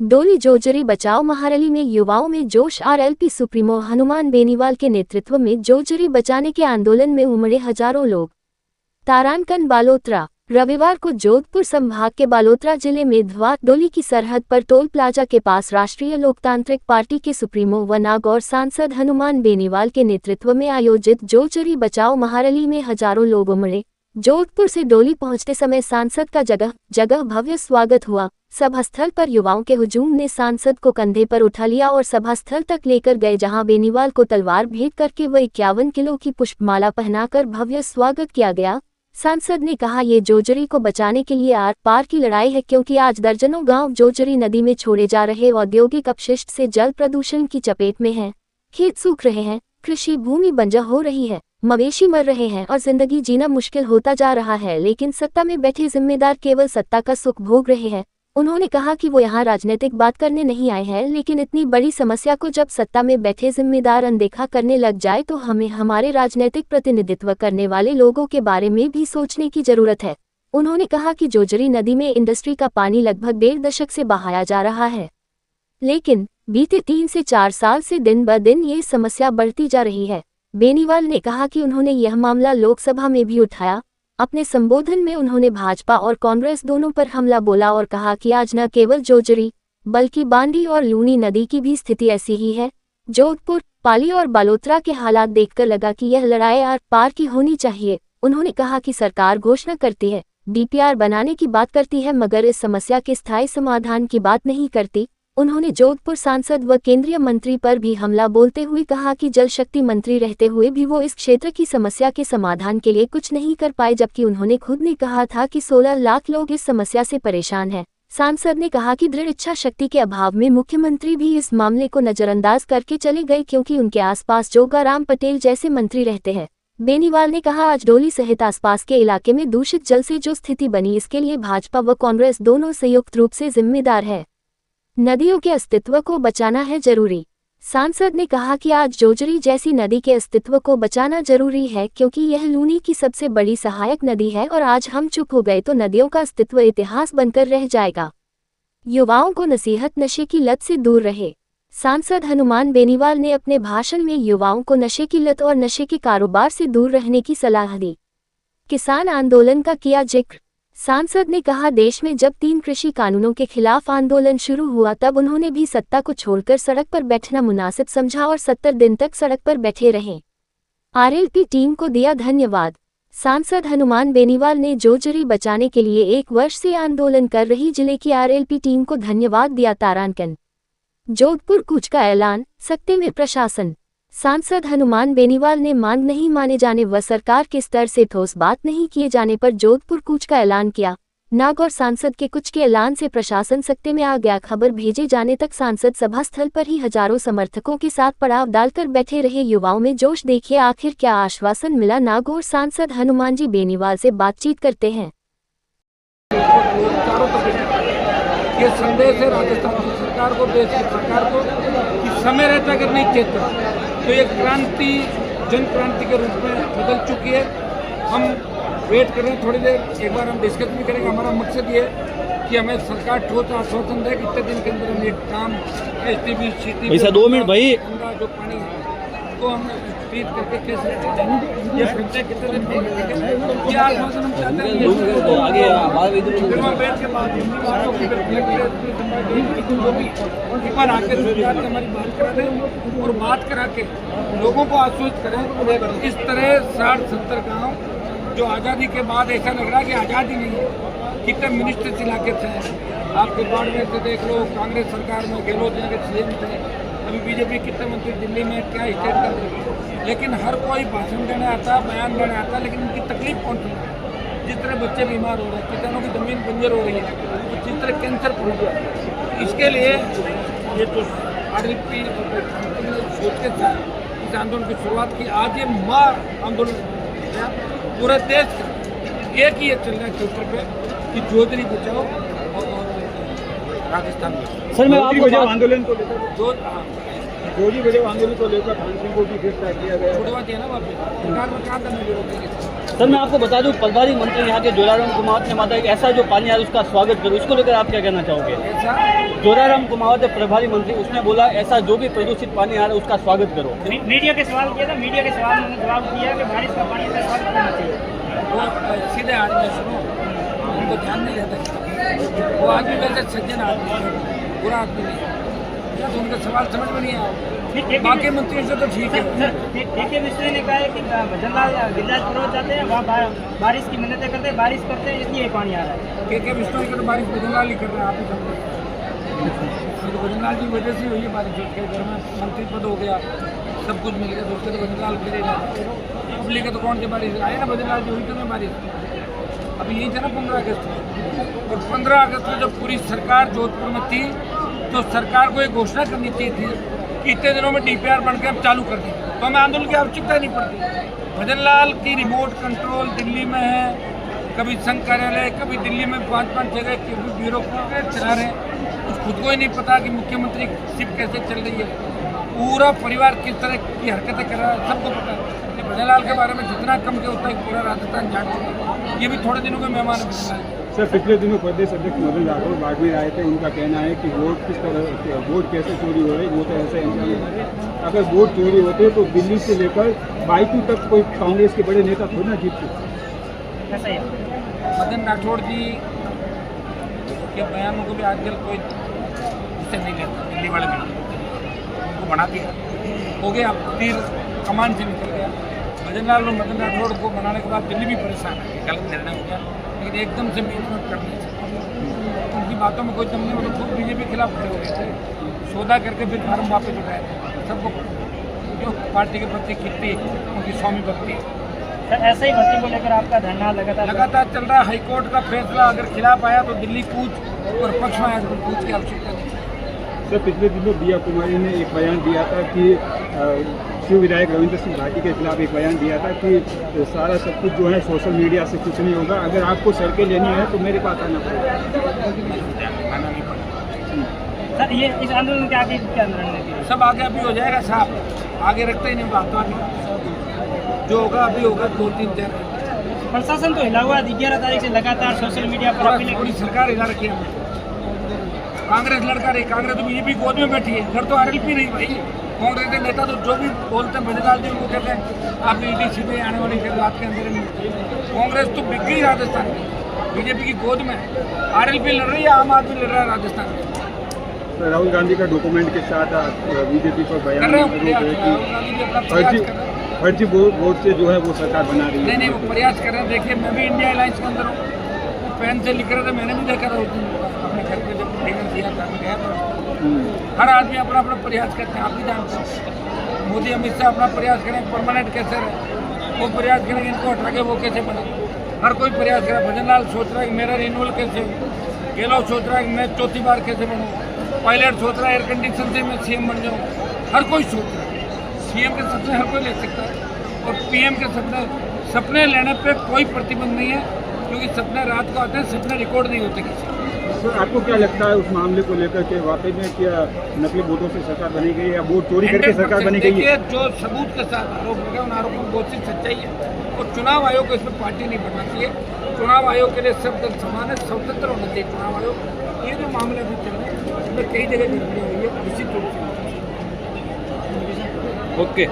डोली जोजरी बचाओ महारली में युवाओं में जोश। आरएलपी सुप्रीमो हनुमान बेनीवाल के नेतृत्व में जोजरी बचाने के आंदोलन में उमड़े हजारों लोग। तारानकन बालोतरा। रविवार को जोधपुर संभाग के बालोतरा जिले में धवात डोली की सरहद पर टोल प्लाजा के पास राष्ट्रीय लोकतांत्रिक पार्टी के सुप्रीमो व नागौर सांसद हनुमान बेनीवाल के नेतृत्व में आयोजित जोजरी बचाओ महारली में हजारों लोग उमड़े। जोधपुर से डोली पहुंचते समय सांसद का जगह जगह भव्य स्वागत हुआ। सभास्थल पर युवाओं के हुजूम ने सांसद को कंधे पर उठा लिया और सभास्थल तक लेकर गए, जहां बेनीवाल को तलवार भेंट करके व 51 किलो की पुष्पमाला पहनाकर भव्य स्वागत किया गया। सांसद ने कहा, ये जोजरी को बचाने के लिए आर पार की लड़ाई है, क्योंकि आज दर्जनों गांव जोजरी नदी में छोड़े जा रहे औद्योगिक अपशिष्ट से जल प्रदूषण की चपेट में हैं। खेत सूख रहे हैं, कृषि भूमि बंजर हो रही है, मवेशी मर रहे हैं और जिंदगी जीना मुश्किल होता जा रहा है। लेकिन सत्ता में बैठे जिम्मेदार केवल सत्ता का सुख भोग रहे हैं। उन्होंने कहा कि वो यहाँ राजनीतिक बात करने नहीं आए हैं, लेकिन इतनी बड़ी समस्या को जब सत्ता में बैठे जिम्मेदार अनदेखा करने लग जाए तो हमें हमारे राजनीतिक प्रतिनिधित्व करने वाले लोगों के बारे में भी सोचने की जरूरत है। उन्होंने कहा कि जोजरी नदी में इंडस्ट्री का पानी लगभग 1.5 दशक से बहाया जा रहा है, लेकिन बीते 3 से 4 साल से दिन ब दिन ये समस्या बढ़ती जा रही है। बेनीवाल ने कहा कि उन्होंने यह मामला लोकसभा में भी उठाया। अपने संबोधन में उन्होंने भाजपा और कांग्रेस दोनों पर हमला बोला और कहा कि आज न केवल जोजरी बल्कि बांडी और लूनी नदी की भी स्थिति ऐसी ही है। जोधपुर, पाली और बालोतरा के हालात देखकर लगा कि यह लड़ाई आर पार की होनी चाहिए। उन्होंने कहा कि सरकार घोषणा करती है, डीपीआर बनाने की बात करती है, मगर इस समस्या के स्थायी समाधान की बात नहीं करती। उन्होंने जोधपुर सांसद व केंद्रीय मंत्री पर भी हमला बोलते हुए कहा कि जल शक्ति मंत्री रहते हुए भी वो इस क्षेत्र की समस्या के समाधान के लिए कुछ नहीं कर पाए, जबकि उन्होंने खुद ने कहा था कि 16 लाख लोग इस समस्या से परेशान हैं। सांसद ने कहा कि दृढ़ इच्छा शक्ति के अभाव में मुख्यमंत्री भी इस मामले को नजरअंदाज करके चले गए, क्योंकि उनके आसपास जोगाराम पटेल जैसे मंत्री रहते हैं। बेनीवाल ने कहा, आज डोली सहित आसपास के इलाके में दूषित जल से जो स्थिति बनी, इसके लिए भाजपा व कांग्रेस दोनों संयुक्त रूप से जिम्मेदार है। नदियों के अस्तित्व को बचाना है जरूरी। सांसद ने कहा कि आज जोजरी जैसी नदी के अस्तित्व को बचाना जरूरी है, क्योंकि यह लूनी की सबसे बड़ी सहायक नदी है और आज हम चुप हो गए तो नदियों का अस्तित्व इतिहास बनकर रह जाएगा। युवाओं को नसीहत, नशे की लत से दूर रहे। सांसद हनुमान बेनीवाल ने अपने भाषण में युवाओं को नशे की लत और नशे के कारोबार से दूर रहने की सलाह दी। किसान आंदोलन का किया जिक्र। सांसद ने कहा, देश में जब 3 कृषि कानूनों के खिलाफ आंदोलन शुरू हुआ तब उन्होंने भी सत्ता को छोड़कर सड़क पर बैठना मुनासिब समझा और 70 दिन तक सड़क पर बैठे रहे। आरएलपी टीम को दिया धन्यवाद। सांसद हनुमान बेनीवाल ने जोजरी बचाने के लिए 1 वर्ष से आंदोलन कर रही जिले की आरएलपी टीम को धन्यवाद दिया। तारानकन जोधपुर कूच का ऐलान, सकते में प्रशासन। सांसद हनुमान बेनीवाल ने मांग नहीं माने जाने व सरकार के स्तर से ठोस बात नहीं किए जाने पर जोधपुर कूच का ऐलान किया। नागौर सांसद के कुछ के ऐलान से प्रशासन सकते में आ गया। खबर भेजे जाने तक सांसद सभा स्थल पर ही हजारों समर्थकों के साथ पड़ाव डालकर बैठे रहे। युवाओं में जोश देखिए, आखिर क्या आश्वासन मिला। नागौर सांसद हनुमान जी बेनीवाल से बातचीत करते हैं। ये संदेश है राजस्थान की सरकार को, देश की सरकार को, कि समय रहता अगर नहीं चेता तो ये क्रांति जन क्रांति के रूप में बदल चुकी है। हम वेट कर रहे हैं थोड़ी देर, एक बार हम डिस्कस भी करेंगे। हमारा मकसद ये है कि हमें सरकार ठोस आश्वासन दे कि इतने दिन के अंदर हम ये काम एसटीबी सीटी 2 मिनट भाई जो पानी है उसको हम ट्रीट करके कैसे ये फिर कितने दिन में ये आश्वासन हम चाहते हैं। बैठ के बाद एक बार आके सरकार से हमारी बात करा दें और बात करा के लोगों को आश्वस्त करें। इस तरह 60-70 गाँव जो आज़ादी के बाद ऐसा लग रहा है कि आज़ादी नहीं है। कितने मिनिस्टर इलाके थे, आपके बाढ़ में से देख लो, कांग्रेस सरकार में गहलोत के सीएम थे, अभी बीजेपी कितने मंत्री दिल्ली में क्या स्टेट कर, लेकिन हर कोई भाषण देने आता, बयान देने आता, लेकिन उनकी तकलीफ कौन सुन रहा है। जिस तरह बच्चे बीमार हो रहे हैं, किसानों की जमीन बंजर हो रही है, जिस तरह कैंसर हो रहा है, इसके लिए ये तो आरएलपी सोच के साथ इस आंदोलन की शुरुआत की। आज ये माँ आंदोलन पूरे देश का एक ही चल रहा है क्षेत्र पे कि जोजरी बचाओ और राजस्थान में। सर मैं आपको आंदोलन को लेकर जोजरी बचाओ आंदोलन को लेकर थान सिंह को भी गिरफ्तार किया गया। छुड़वा दिया ना वापस सरकार में, कहाँ करने की जरूरत है। सर मैं आपको बता दूं, प्रभारी मंत्री यहाँ के जोराराम कुमावत ने माता कि ऐसा जो पानी आ रहा है उसका स्वागत करो, इसको लेकर आप क्या कहना चाहोगे? ऐसा जोराराम कुमावत प्रभारी मंत्री, उसने बोला ऐसा जो भी प्रदूषित पानी आ रहा है उसका स्वागत करो। मीडिया के सवाल किया था, मीडिया के सवाल में जवाब दिया कि बारिश का पानी का स्वागत करना चाहिए। वो सीधे आदमी सुनो, उनको ध्यान नहीं रहता। वो आदमी वैसे सज्जन आदमी है, बुरा आदमी नहीं, तो उनका सवाल समझ में नहीं आया। बाकी मंत्रियों से तो ठीक है। के मिस्त्री ने कहा है कि भजनलाल गिरिराजपुर जाते हैं, वहाँ बारिश की मिन्नतें करते हैं, बारिश करते हैं, इसलिए पानी आ रहा है। के मिस्त्री का तो बारिश भजनलाल ही कर रहे हैं, आप ही समझ। तो भजनलाल की वजह से हुई है बारिश, उसके घर में मंत्री पद हो गया, सब कुछ मिल गया, तो उसके तो भजनलाल गिरेगा। पब्लिक का तो कौन सी बारिश आए ना, भजनलाल की हुई तो नहीं बारिश। अभी यही था ना 15 अगस्त में, और 15 अगस्त में जब पूरी सरकार जोधपुर में थी तो सरकार को एक घोषणा करनी चाहिए थी कि इतने दिनों में DPR बन के अब चालू कर दी, तो हमें आंदोलन की आवश्यकता नहीं पड़ती। भजनलाल की रिमोट कंट्रोल दिल्ली में है, कभी संघ कार्यालय, कभी दिल्ली में 5-5 जगह के ब्यूरो चला रहे हैं, कुछ खुद को ही नहीं पता कि मुख्यमंत्री शिप कैसे चल रही है, पूरा परिवार किस तरह की हरकतें कर रहा है, सबको पता है। भजनलाल के बारे में जितना कम के उतना ही पूरा राजस्थान जान चुका है। ये भी थोड़े दिनों के मेहमान है भजनलाल। सर पिछले दिनों प्रदेश अध्यक्ष मदन राठौर बाड़मेर आए थे, उनका कहना है कि वोट किस तरह, वोट कैसे चोरी हो रही, वो तो ऐसे अगर वोट चोरी होते तो दिल्ली से लेकर बाईकू तक कोई कांग्रेस के बड़े नेता थोड़ी ना जीतते। ऐसा ही मदन राठौड़ जी के बयानों को भी आजकल कोई उससे नहीं लेता, दिल्ली वाले भी उनको बना दिया, हो गया, तीर कमान से निकल गया। भजनलाल और मदन राठौड़ को बनाने के बाद दिल्ली भी परेशान है, गलत निर्णय हो गया, लेकिन एकदम से मेहनत करनी चाहिए। उनकी बातों में कोई दम नहीं, मतलब खुद बीजेपी के खिलाफ खड़े हो गए थे, सौदा करके फिर फार्म वापस उठाए। सबको जो पार्टी के प्रति कितनी उनकी स्वामी भक्ति। सर ऐसे ही भर्ती को लेकर आपका धरना लगातार चल रहा है। हाईकोर्ट का फैसला अगर खिलाफ आया तो दिल्ली कूच, और पक्ष में आया तो कूच की आवश्यकता नहीं। सर पिछले दिनों दिया कुमारी ने एक बयान दिया था कि शिव विधायक रविंद्र सिंह भाटी के खिलाफ एक बयान दिया था कि सारा सब कुछ जो है सोशल मीडिया से कुछ नहीं होगा, अगर आपको सड़कें लेनी है तो मेरे पास आना पड़ेगा। सर ये इस आंदोलन के आगे क्या रणनीति? सब आगे अभी हो जाएगा साहब, आगे रखते ही नहीं, बात आगे जो होगा अभी होगा, 2-3 दिन। प्रशासन तो हिला हुआ, 11 तारीख से लगातार सोशल मीडिया पर पूरी सरकार हिला रखी है। कांग्रेस लड़का रही, कांग्रेस तो बीजेपी गोद में बैठी है, घर तो RLP नहीं भाई। कांग्रेस के नेता तो जो भी बोलते हैं भजनलाल जी उनको कहते हैं आप ईडी सीधे आने वाली रात के अंदर में। कांग्रेस तो बिक गई राजस्थान में, बीजेपी की गोद में। RLP लड़ रही है, आम आदमी लड़ रहा है राजस्थान में। तो राहुल गांधी का डॉक्यूमेंट के साथ बीजेपी पर बयान फर्जी वोट से जो है वो सरकार बना रही है। नहीं वो प्रयास कर रहे हैं। देखिए मैं भी इंडिया अलायंस के अंदर हूँ, पेन से लिख रहे थे, मैंने भी देखा था अपने घर पे जब डिनर दिया था, मैं गया था। हर आदमी अपना अपना प्रयास करते हैं, आप भी जानते हैं। मोदी अमित शाह अपना प्रयास करें परमानेंट कैसे रहे, वो प्रयास करेंगे इनको हटा के वो कैसे बने, हर कोई प्रयास करे। भजनलाल सोच रहा है कि मेरा रिन्यूअल कैसे हो, गहलोत सोच रहा है कि मैं चौथी बार कैसे बनूँ, पायलट सोच रहा है एयर कंडीशन से मैं CM बन जाऊँ, हर कोई सोच रहा है। CM के सपने हर कोई ले सकता है, और PM के सपने लेने पे कोई प्रतिबंध नहीं है, क्योंकि सपने रात को आते हैं, सपने रिकॉर्ड नहीं होते किसी। तो आपको क्या लगता है उस मामले को लेकर के वाकई में क्या नकली वोटों से सरकार बनी गई या वोट चोरी करके सरकार बनी गई है? जो सबूत के साथ आरोप लगे उन आरोपों में बहुत सी सच्चाई है, और चुनाव आयोग को इसमें पार्टी नहीं बनना चाहिए। चुनाव आयोग के लिए सब दल समान है, स्वतंत्र होना चाहिए चुनाव आयोग। ये जो मामले अभी चल रहे हैं उसमें कई जगह गड़बड़ी हुई है, निश्चित रूप से। ओके।